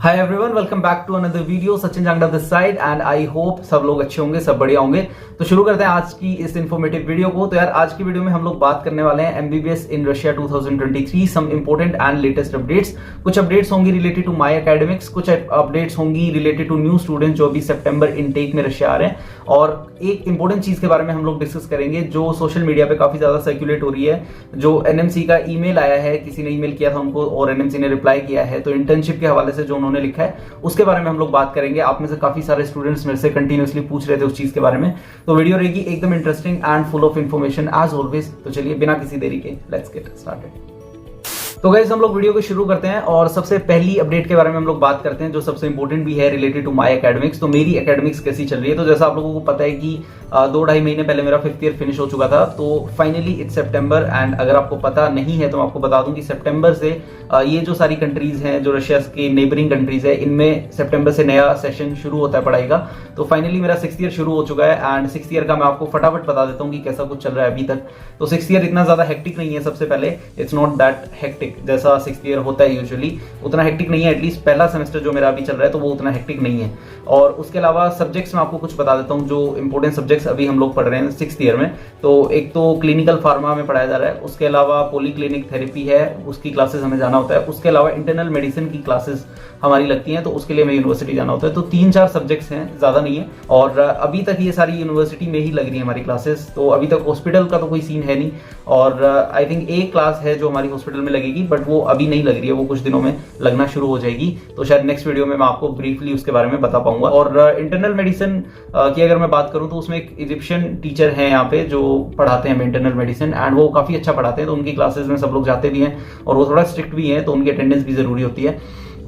Hi everyone, welcome back to another video. Sachin Jangra this side and I hope सब लोग अच्छे होंगे, सब बढ़िया होंगे। तो शुरू करते हैं आज की इस इन्फॉर्मेटिव वीडियो को। तो यार आज की वीडियो में हम लोग बात करने वाले हैं MBBS in Russia 2023 some important and latest updates. कुछ अपडेट्स होंगी रिलेटेड टू माय एकेडमिक्स, कुछ अपडेट्स होंगी रिलेटेड टू न्यू स्टूडेंट्स जो अभी सितंबर इनटेक में रशिया आ रहे हैं, और एक इंपॉर्टेंट चीज के बारे में हम लोग डिस्कस करेंगे जो सोशल मीडिया पे काफी ज्यादा सर्कुलेट हो रही है। जो एनएमसी का ईमेल आया है, किसी ने ईमेल किया था उनको और एनएमसी ने रिप्लाई किया है, तो इंटर्नशिप के हवाले से जो उन्होंने लिखा है उसके बारे में हम लोग बात करेंगे। आप में से काफी सारे स्टूडेंट्स मेरे से कंटिन्यूअसली पूछ रहे थे उस चीज के बारे में, तो वीडियो रहेगी एकदम interesting and full of information as always. तो चलिए बिना किसी देरी के लेट्स गेट स्टार्टेड। तो गाइस हम लोग वीडियो को शुरू करते हैं और सबसे पहली अपडेट के बारे में हम लोग बात करते हैं जो सबसे इंपॉर्टेंट भी है रिलेटेड टू माय एकेडमिक्स। तो मेरी एकेडमिक्स कैसी चल रही है? तो जैसा आप लोगों को पता है कि 2-2.5 महीने पहले मेरा 5th ईयर फिनिश हो चुका था, तो फाइनली इट्स सितंबर। एंड अगर आपको पता नहीं है तो मैं आपको बता दूं कि सितंबर से ये जो सारी कंट्रीज हैं जो रशिया के नेबरिंग कंट्रीज है, इनमें सितंबर से नया सेशन शुरू होता है पढ़ाई का। तो फाइनली मेरा 6th ईयर शुरू हो चुका है एंड 6th ईयर का मैं आपको फटाफट बता देता हूँ कि कैसा कुछ चल रहा है अभी तक। तो 6th ईयर इतना ज्यादा हेक्टिक नहीं है। सबसे पहले इट्स नॉट दैट हेक्टिक जैसा 6th ईयर होता है यूजुअली, उतना हेक्टिक नहीं है। एटलीस्ट पहला सेमेस्टर जो मेरा अभी चल रहा है तो वो उतना हेक्टिक नहीं है। और उसके अलावा सब्जेक्ट्स में आपको कुछ बता देता हूँ जो इंपॉर्टेंट सब्जेक्ट्स अभी हम लोग पढ़ रहे हैं 6th ईयर में। तो एक तो क्लिनिकल फार्मा में पढ़ाया जा रहा है, उसके अलावा पॉलीक्लिनिक थेरेपी है, उसकी क्लासेस हमें जाना होता है। उसके अलावा इंटरनल मेडिसिन की क्लासेस हमारी लगती हैं, तो उसके लिए हमें यूनिवर्सिटी जाना होता है। तो 3-4 सब्जेक्ट्स हैं, ज्यादा नहीं है। और अभी तक ये सारी यूनिवर्सिटी में ही लग रही है हमारी क्लासेस, तो अभी तक हॉस्पिटल का तो कोई सीन है नहीं। और आई थिंक एक क्लास है जो हमारी हॉस्पिटल में लगेगी, बट वो अभी नहीं लग रही है, वो कुछ दिनों में लगना शुरू हो जाएगी। तो शायद नेक्स्ट वीडियो में मैं आपको ब्रीफली उसके बारे में बता पाऊंगा। और इंटरनल मेडिसिन की अगर मैं बात करूं तो उसमें एक इजिप्शियन टीचर हैं यहाँ पे जो पढ़ाते हैं इंटरनल मेडिसिन, एंड वो काफी अच्छा पढ़ाते हैं। तो उनकी क्लासेस में सब लोग जाते भी हैं और वो थोड़ा स्ट्रिक्ट भी हैं, तो उनकी अटेंडेंस भी जरूरी होती है।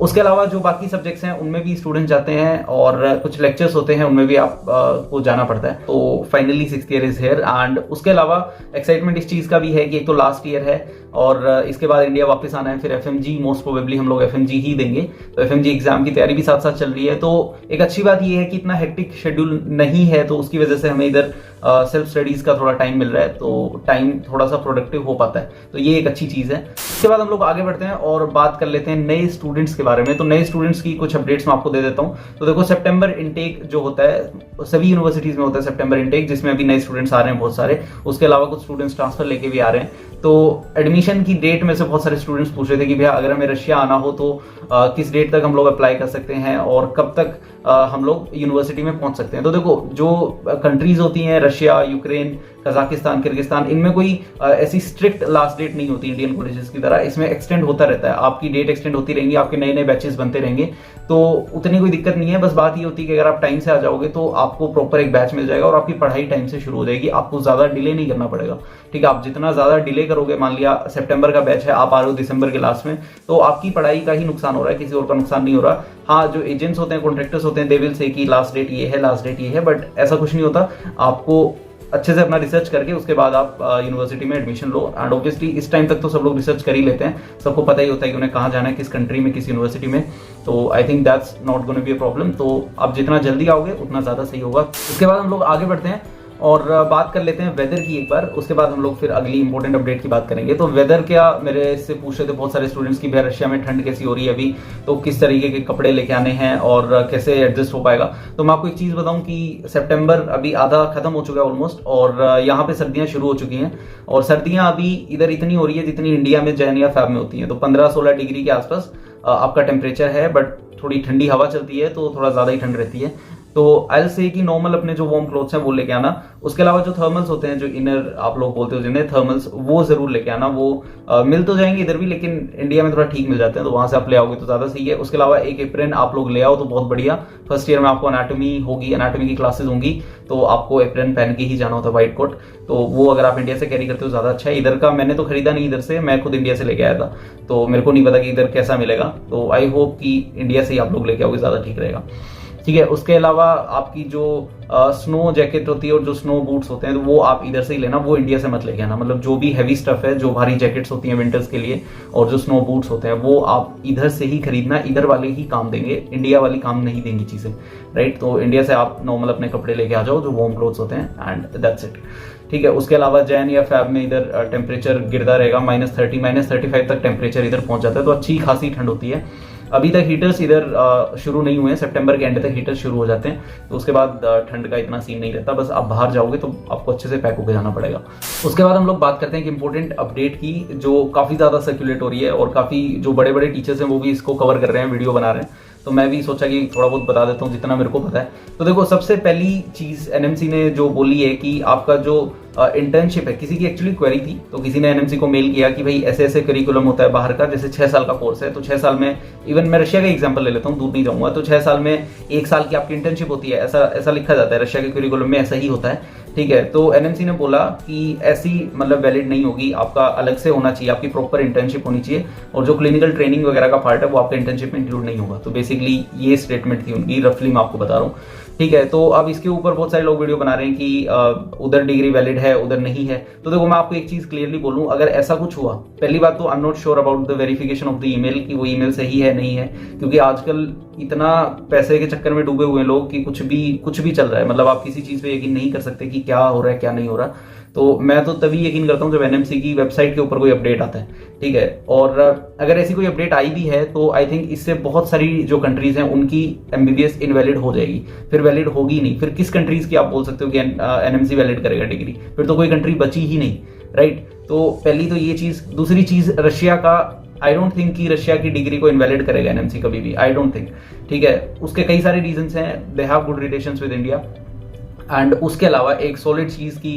उसके अलावा जो बाकी सब्जेक्ट्स हैं उनमें भी स्टूडेंट जाते हैं और कुछ लेक्चर्स होते हैं, उनमें भी आप को जाना पड़ता है। तो finally 6th year is here. And उसके अलावा एक्साइटमेंट इस चीज का भी है कि एक तो लास्ट ईयर है और इसके बाद इंडिया वापस आना है, फिर एफएमजी मोस्ट प्रोबेबली हम लोग एफएमजी ही देंगे। तो एफएमजी एग्जाम की तैयारी भी साथ साथ चल रही है। तो एक अच्छी बात यह है कि इतना हेक्टिक शेड्यूल नहीं है, तो उसकी वजह से हमें इधर सेल्फ स्टडीज का थोड़ा टाइम मिल रहा है, तो टाइम थोड़ा सा प्रोडक्टिव हो पाता है। तो ये एक अच्छी चीज है। उसके बाद हम लोग आगे बढ़ते हैं और बात कर लेते हैं नए स्टूडेंट्स के बारे में। तो नए स्टूडेंट्स की कुछ अपडेट्स मैं आपको दे देता हूं। तो देखो सितंबर इनटेक जो होता है सभी यूनिवर्सिटीज में होता है सितंबर इनटेक, जिसमें अभी नए स्टूडेंट्स आ रहे हैं बहुत सारे। उसके अलावा कुछ स्टूडेंट्स ट्रांसफर लेके भी आ रहे हैं। तो एडमिशन की डेट में से बहुत सारे स्टूडेंट्स पूछ रहे थे कि भैया अगर हमें रशिया आना हो तो किस डेट तक हम लोग अप्लाई कर सकते हैं और कब तक हम लोग यूनिवर्सिटी में पहुंच सकते हैं। तो देखो जो कंट्रीज होती हैं रशिया, यूक्रेन, कजाकिस्तान, किर्गिस्तान, इनमें कोई ऐसी स्ट्रिक्ट लास्ट डेट नहीं होती इंडियन कॉलेजेस की तरह। इसमें एक्सटेंड होता रहता है, आपकी डेट एक्सटेंड होती रहेंगी, आपके नए नए बैचेस बनते रहेंगे, तो उतनी कोई दिक्कत नहीं है। बस बात ये होती है कि अगर आप टाइम से आ जाओगे तो आपको प्रॉपर एक बैच मिल जाएगा और आपकी पढ़ाई टाइम से शुरू हो जाएगी, आपको ज्यादा डिले नहीं करना पड़ेगा। ठीक है, आप जितना ज्यादा डिले करोगे, मान लिया सितंबर का बैच है, आप आ रहे हो दिसंबर के लास्ट में, तो आपकी पढ़ाई का ही नुकसान हो रहा है, किसी और का नुकसान नहीं हो रहा। हाँ, जो एजेंट्स होते हैं, कॉन्ट्रैक्टर्स होते हैं, दे विल से कि लास्ट डेट ये है, लास्ट डेट ये है, बट ऐसा कुछ नहीं होता। आपको अच्छे से अपना रिसर्च करके उसके बाद आप यूनिवर्सिटी में एडमिशन लो। एंड ऑब्वियसली इस टाइम तक तो सब लोग रिसर्च कर ही लेते हैं, सबको पता ही होता है कि उन्हें कहाँ जाना है, किस कंट्री में, किस यूनिवर्सिटी में। तो I think that's not gonna be a problem. तो आप जितना जल्दी आओगे उतना ज्यादा सही होगा। उसके बाद हम लोग आगे बढ़ते हैं और बात कर लेते हैं वेदर की एक बार। उसके बाद हम लोग फिर अगली इंपॉर्टेंट अपडेट की बात करेंगे। तो वेदर क्या, मेरे से पूछ रहे थे बहुत सारे स्टूडेंट्स की भैया रशिया में ठंड कैसी हो रही है अभी, तो किस तरीके के कपड़े लेके आने हैं और कैसे एडजस्ट हो पाएगा। तो मैं आपको एक चीज बताऊं कि सितंबर अभी आधा खत्म हो चुका है ऑलमोस्ट, और यहाँ पे सर्दियां शुरू हो चुकी हैं। और सर्दियां अभी इधर इतनी हो रही है जितनी इंडिया में जैन या फेब में होती है। तो 15-16 डिग्री के आसपास आपका टेम्परेचर है, बट थोड़ी ठंडी हवा चलती है तो थोड़ा ज्यादा ही ठंड रहती है। तो आई से कि नॉर्मल अपने जो वार्म क्लोथ्स हैं वो लेके आना। उसके अलावा जो थर्मल्स होते हैं, जो इनर आप लोग बोलते हो जिन्हें थर्मल्स, वो जरूर लेके आना। वो मिल तो जाएंगे इधर भी, लेकिन इंडिया में थोड़ा ठीक मिल जाते हैं, तो वहां से आप ले आओगे तो ज्यादा सही है। उसके अलावा एक एप्रन आप लोग ले आओ तो बहुत बढ़िया। फर्स्ट ईयर में आपको एनाटॉमी होगी, एनाटॉमी की क्लासेस होंगी, तो आपको एप्रन पहन के ही जाना होता है, व्हाइट कोट। तो वो अगर आप इंडिया से कैरी करते हो ज्यादा अच्छा है। इधर का मैंने तो खरीदा नहीं इधर से, मैं खुद इंडिया से लेके आया था, तो मेरे को नहीं पता कि इधर कैसा मिलेगा। तो आई होप कि इंडिया से ही आप लोग लेके आओगे, ज्यादा ठीक रहेगा। ठीक है, उसके अलावा आपकी जो स्नो जैकेट होती है और जो स्नो बूट्स होते हैं, तो वो आप इधर से ही लेना, वो इंडिया से मत लेके आना। मतलब जो भी हैवी स्टफ है, जो भारी जैकेट्स होती हैं विंटर्स के लिए और जो स्नो बूट्स होते हैं, वो आप इधर से ही खरीदना। इधर वाले ही काम देंगे, इंडिया वाली काम नहीं देंगी चीजें, राइट। तो इंडिया से आप नॉर्मल अपने कपड़े लेके आ जाओ जो वार्म क्लोथ्स होते हैं, एंड दैट्स इट। ठीक है, उसके अलावा जैन या फैब में इधर टेम्परेचर गिरता रहेगा, -30 -35 तक टेम्परेचर इधर पहुंच जाता है, तो अच्छी खासी ठंड होती है। अभी तक हीटर्स इधर शुरू नहीं हुए हैं, सितंबर के एंड तक हीटर्स शुरू हो जाते हैं, तो उसके बाद ठंड का इतना सीन नहीं रहता। बस आप बाहर जाओगे तो आपको अच्छे से पैक होकर जाना पड़ेगा। उसके बाद हम लोग बात करते हैं एक इंपॉर्टेंट अपडेट की जो काफ़ी ज़्यादा सर्कुलेट हो रही है और काफ़ी जो बड़े बड़े टीचर्स हैं वो भी इसको कवर कर रहे हैं, वीडियो बना रहे हैं, तो मैं भी सोचा कि थोड़ा बहुत बता देता हूँ जितना मेरे को पता है। तो देखो, सबसे पहली चीज़ एनएमसी ने जो बोली है कि आपका जो इंटर्नशिप है, किसी की एक्चुअली क्वेरी थी, तो किसी ने एनएमसी को मेल किया कि भाई ऐसे ऐसे करिकुलम होता है बाहर का, जैसे 6 साल का कोर्स है, तो 6 साल में, इवन मैं रशिया का एग्जांपल ले लेता हूँ, दूर नहीं जाऊंगा, तो 6 साल में 1 साल की आपकी इंटर्नशिप होती है, ऐसा लिखा जाता है, रशिया के करिकुलम में ऐसा ही होता है, ठीक है। तो एनएमसी ने बोला कि ऐसी मतलब वैलिड नहीं होगी, आपका अलग से होना चाहिए, आपकी प्रॉपर इंटर्नशिप होनी चाहिए, और जो क्लिनिकल ट्रेनिंग वगैरह का पार्ट है वो आपके इंटर्नशिप में इंक्लूड नहीं होगा। तो बेसिकली ये स्टेटमेंट थी उनकी, रफली मैं आपको बता रहा हूँ, ठीक है। तो अब इसके ऊपर बहुत सारे लोग वीडियो बना रहे हैं कि उधर डिग्री वैलिड है, उधर नहीं है। तो देखो, मैं आपको एक चीज क्लियरली बोलूं, अगर ऐसा कुछ हुआ, पहली बात तो I am not sure about the verification of the email कि वो ईमेल सही है नहीं है, क्योंकि आजकल इतना पैसे के चक्कर में डूबे हुए हैं लोग कि कुछ भी चल रहा है, मतलब आप किसी चीज पे यकीन नहीं कर सकते कि क्या हो रहा है क्या नहीं हो रहा। तो मैं तो तभी यकीन करता हूँ जब एनएमसी की वेबसाइट के ऊपर कोई अपडेट आता है, ठीक है। और अगर ऐसी कोई अपडेट आई भी है तो आई थिंक इससे बहुत सारी जो कंट्रीज हैं उनकी एमबीबीएस इनवैलिड हो जाएगी, फिर वैलिड होगी नहीं। फिर किस कंट्रीज की आप बोल सकते हो कि एनएमसी वैलिड करेगा डिग्री, फिर तो कोई कंट्री बची ही नहीं, राइट। तो पहली तो ये चीज। दूसरी चीज, रशिया का, आई डोंट थिंक कि रशिया की डिग्री को इनवैलिड करेगा एनएमसी कभी भी, आई डोंट थिंक, ठीक है। उसके कई सारे रीजंस हैं, they have good relations with India, and उसके अलावा एक सॉलिड चीज की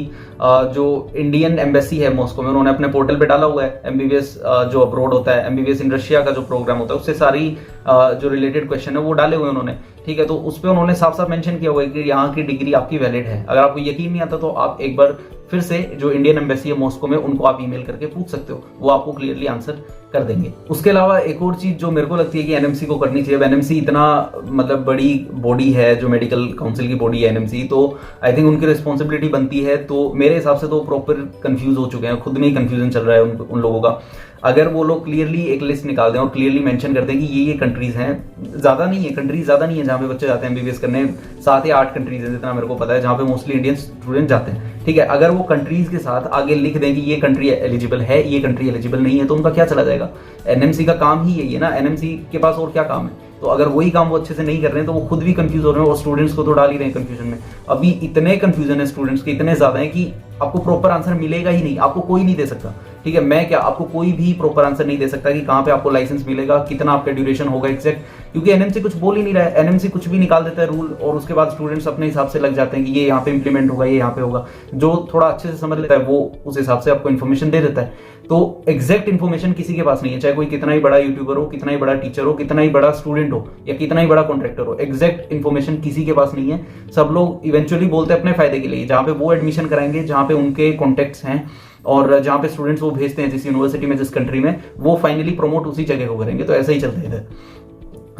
जो इंडियन एम्बेसी है मॉस्को में, उन्होंने अपने पोर्टल पे डाला हुआ है एमबीबीएस जो अब्रॉड होता है, एमबीबीएस इन रशिया का जो प्रोग्राम होता है, उससे सारी जो रिलेटेड क्वेश्चन है वो डाले हुए उन्होंने, ठीक है। तो उस पर उन्होंने साफ साफ मेंशन किया हुआ है कि यहाँ की डिग्री आपकी वैलिड है। अगर आपको यकीन नहीं आता तो आप एक बार फिर से जो इंडियन एम्बेसी है मॉस्को में, उनको आप ईमेल करके पूछ सकते हो, वो आपको क्लियरली आंसर कर देंगे। उसके अलावा एक और चीज जो मेरे को लगती है कि एनएमसी को करनी चाहिए, एनएमसी इतना मतलब बड़ी बॉडी है, जो मेडिकल काउंसिल की बॉडी है एनएमसी, तो आई थिंक उनकी रिस्पॉन्सिबिलिटी बनती है। तो मेरे हिसाब से तो प्रॉपर कंफ्यूज हो चुके हैं, खुद में ही कंफ्यूजन चल रहा है उन लोगों का। अगर वो लोग क्लियरली एक लिस्ट निकाल दें और क्लियरली मेंशन कर दें कि ये कंट्रीज हैं, ज्यादा नहीं है कंट्रीज, ज्यादा नहीं है जहाँ पे बच्चे जाते हैं एमबीबीएस करने, 7 या 8 कंट्रीज है जितना मेरे को पता है जहाँ पे मोस्टली इंडियन स्टूडेंट जाते हैं, ठीक है। अगर वो कंट्रीज के साथ आगे लिख दें कि ये कंट्री एलिजिबल है, ये कंट्री एलिजिबल नहीं है, तो उनका क्या चला जाएगा। एनएमसी का काम ही यही है ना, एनएमसी के पास और क्या काम है। तो अगर वही काम वो अच्छे से नहीं कर रहे हैं तो वो खुद भी कंफ्यूज हो रहे हैं और स्टूडेंट्स को तो डाल ही रहे हैं कंफ्यूजन में। अभी इतने कंफ्यूजन है स्टूडेंट्स के, इतने ज्यादा है कि आपको प्रॉपर आंसर मिलेगा ही नहीं, आपको कोई नहीं दे सकता, ठीक है। मैं क्या, आपको कोई भी प्रॉपर आंसर नहीं दे सकता कि कहाँ पे आपको लाइसेंस मिलेगा, कितना आपका ड्यूरेशन होगा एग्जैक्ट, क्योंकि एनएमसी कुछ बोल ही नहीं रहा है। एनएमसी कुछ भी निकाल देता है रूल और उसके बाद स्टूडेंट्स अपने हिसाब से लग जाते हैं कि ये यहाँ पे इंप्लीमेंट होगा, ये यहाँ पे होगा। जो थोड़ा अच्छे से समझ लेता है वो उस हिसाब से आपको इन्फॉर्मेशन दे देता है। तो एग्जैक्ट इन्फॉर्मेशन किसी के पास नहीं है, चाहे कोई कितना ही बड़ा यूट्यूबर हो, कितना ही बड़ा टीचर हो, कितना ही बड़ा स्टूडेंट हो, या कितना ही बड़ा कॉन्ट्रैक्टर हो, एग्जैक्ट इन्फॉर्मेशन किसी के पास नहीं है। सब लोग इवेंचुअली बोलते हैं अपने फायदे के लिए, जहाँ पे वो एडमिशन कराएंगे, जहाँ पे उनके कॉन्टेक्ट्स हैं और जहाँ पे स्टूडेंट्स वो भेजते हैं जिस यूनिवर्सिटी में, जिस कंट्री में, वो फाइनली प्रमोट उसी जगह को करेंगे। तो ऐसा ही चलता है इधर।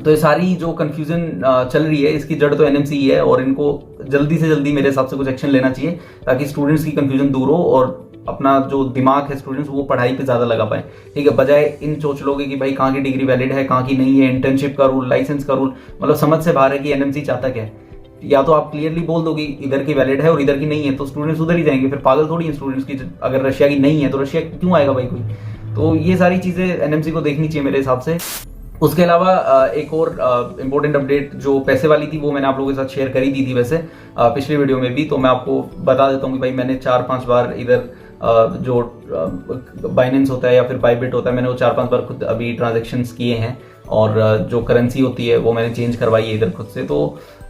तो ये सारी जो कंफ्यूजन चल रही है, इसकी जड़ तो एनएमसी ही है और इनको जल्दी से जल्दी मेरे हिसाब से कुछ एक्शन लेना चाहिए ताकि स्टूडेंट्स की कंफ्यूजन दूर हो और अपना जो दिमाग है स्टूडेंट्स वो पढ़ाई पे ज्यादा लगा पाए, ठीक है। बजाय इन सोच लोगे कि भाई कहाँ की डिग्री वैलिड है, कहाँ की नहीं है, इंटर्नशिप का रूल, लाइसेंस का रूल, मतलब समझ से बाहर है कि एनएमसी चाहता क्या है। या तो आप क्लियरली बोल दोगे इधर की वैलिड है और इधर की नहीं है, तो स्टूडेंट्स उधर ही जाएंगे, फिर पागल थोड़ी है स्टूडेंट्स की। अगर रशिया की नहीं है तो रशिया क्यों आएगा भाई कोई। तो ये सारी चीजें एनएमसी को देखनी चाहिए मेरे हिसाब से। उसके अलावा एक और इम्पोर्टेंट अपडेट जो पैसे वाली थी वो मैंने आप लोगों के साथ शेयर कर ही दी थी वैसे पिछली वीडियो में भी, तो मैं आपको बता देता हूँ कि भाई मैंने 4-5 बार इधर जो बाइनेंस होता है या फिर बाइबिट होता है, मैंने वो 4-5 बार खुद अभी ट्रांजेक्शन्स किए हैं और जो करेंसी होती है वो मैंने चेंज करवाई है इधर खुद से। तो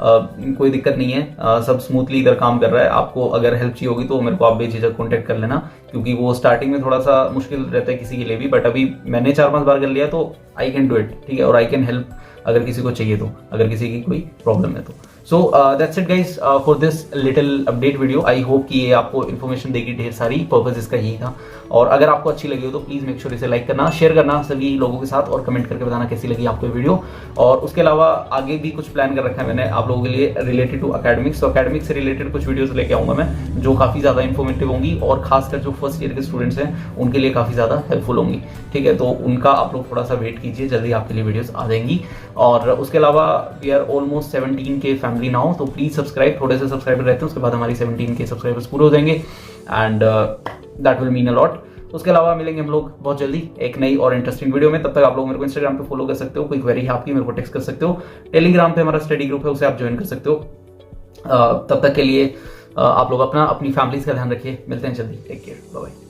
कोई दिक्कत नहीं है, सब स्मूथली इधर काम कर रहा है। आपको अगर हेल्प चाहिए होगी तो मेरे को आप बेझिझक कॉन्टैक्ट कर लेना, क्योंकि वो स्टार्टिंग में थोड़ा सा मुश्किल रहता है किसी के लिए भी, बट अभी मैंने 4-5 बार कर लिया तो आई कैन डू इट, ठीक है। और आई कैन हेल्प अगर किसी को चाहिए तो, अगर किसी की कोई प्रॉब्लम है तो। So that's it guys for this little update video. I hope कि ये आपको इन्फॉर्मेशन देगी ढेर सारी, पर्पज इसका यही था। और अगर आपको अच्छी लगी हो तो प्लीज मेक श्योर इसे लाइक करना, शेयर करना सभी लोगों के साथ और कमेंट करके बताना कैसी लगी आपको ये वीडियो। और उसके अलावा आगे भी कुछ प्लान कर रखा है मैंने आप लोगों के लिए रिलेटेड टू एकेडमिक्स। तो एकेडमिक्स से रिलेटेड कुछ वीडियोस लेके आऊंगा मैं जो काफी ज्यादा इन्फॉर्मेटिव होंगी और खासकर जो फर्स्ट ईयर के स्टूडेंट्स हैं उनके लिए काफी ज्यादा हेल्पफुल होंगी, ठीक है। तो उनका आप लोग थोड़ा सा वेट कीजिए, जल्दी आपके लिए वीडियोस आ जाएंगी। और उसके अलावा we are almost 17K family now, तो प्लीज सब्सक्राइब, थोड़े से सब्सक्राइबर रहते हैं उसके बाद हमारी 17K सब्सक्राइबर्स पूरे हो जाएंगे and that will mean a lot. उसके अलावा मिलेंगे हम लोग बहुत जल्दी एक नई और इंटरेस्टिंग वीडियो में। तब तक आप लोग मेरे को इंस्टाग्राम पे फॉलो कर सकते हो, कोई क्वेरी है आपकी मेरे को टेक्स्ट कर सकते हो। टेलीग्राम पे हमारा स्टडी ग्रुप है, उसे आप ज्वाइन कर सकते हो। तब तक के लिए आप लोग अपनी फैमिलीज का ध्यान रखिए। मिलते हैं जल्दी। Take care, bye bye.